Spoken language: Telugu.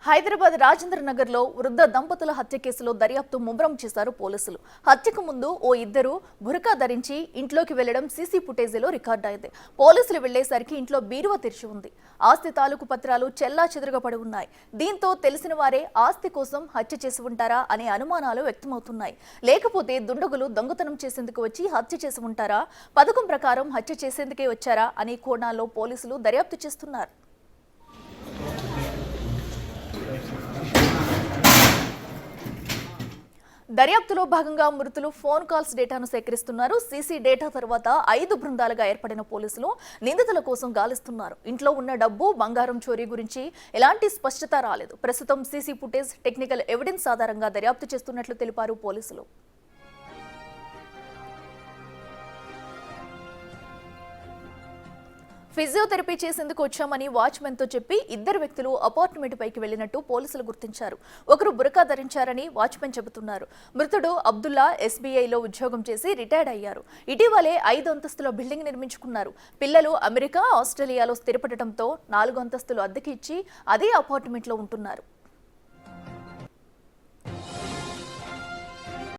హైదరాబాద్ రాజేంద్ర నగర్ లో వృద్ధ దంపతుల హత్య కేసులో దర్యాప్తు ముమ్మరం చేశారు పోలీసులు. హత్యకు ముందు ఓ ఇద్దరు బురకా ధరించి ఇంట్లోకి వెళ్లడం సీసీ ఫుటేజీలో రికార్డైంది. పోలీసులు వెళ్లేసరికి ఇంట్లో బీరువా తెరిచి ఉంది. ఆస్తి తాలూకు పత్రాలు చెల్లాచెదురుగా పడి ఉన్నాయి. దీంతో తెలిసిన వారే ఆస్తి కోసం హత్య చేసి ఉంటారా అనే అనుమానాలు వ్యక్తమవుతున్నాయి. లేకపోతే దుండగులు దొంగతనం చేసేందుకు వచ్చి హత్య చేసి ఉంటారా, పథకం ప్రకారం హత్య చేసేందుకే వచ్చారా అనే కోణాల్లో పోలీసులు దర్యాప్తు చేస్తున్నారు. దర్యాప్తులో భాగంగా మృతులు ఫోన్ కాల్స్ డేటాను సేకరిస్తున్నారు. సీసీ డేటా తర్వాత 5 బృందాలుగా ఏర్పడిన పోలీసులు నిందితుల కోసం గాలిస్తున్నారు. ఇంట్లో ఉన్న డబ్బు, బంగారం చోరీ గురించి ఎలాంటి స్పష్టత రాలేదు. ప్రస్తుతం సీసీ ఫుటేజ్, టెక్నికల్ ఎవిడెన్స్ ఆధారంగా దర్యాప్తు చేస్తున్నట్లు తెలిపారు పోలీసులు. ఫిజియోథెరపీ చేసేందుకు వచ్చామని వాచ్మెన్ తో చెప్పి ఇద్దరు వ్యక్తులు అపార్ట్మెంట్ పైకి వెళ్లినట్టు పోలీసులు గుర్తించారు. ఒకరు బురకా ధరించారని వాచ్మెన్ చెబుతున్నారు. మృతుడు అబ్దుల్లా SBIలో ఉద్యోగం చేసి రిటైర్డ్ అయ్యారు. ఇటీవలే 5 అంతస్తుల బిల్డింగ్ నిర్మించుకున్నారు. పిల్లలు అమెరికా, ఆస్ట్రేలియాలో స్థిరపడటంతో 4 అంతస్తులు అద్దెకి ఇచ్చి అదే అపార్ట్మెంట్లో ఉంటున్నారు.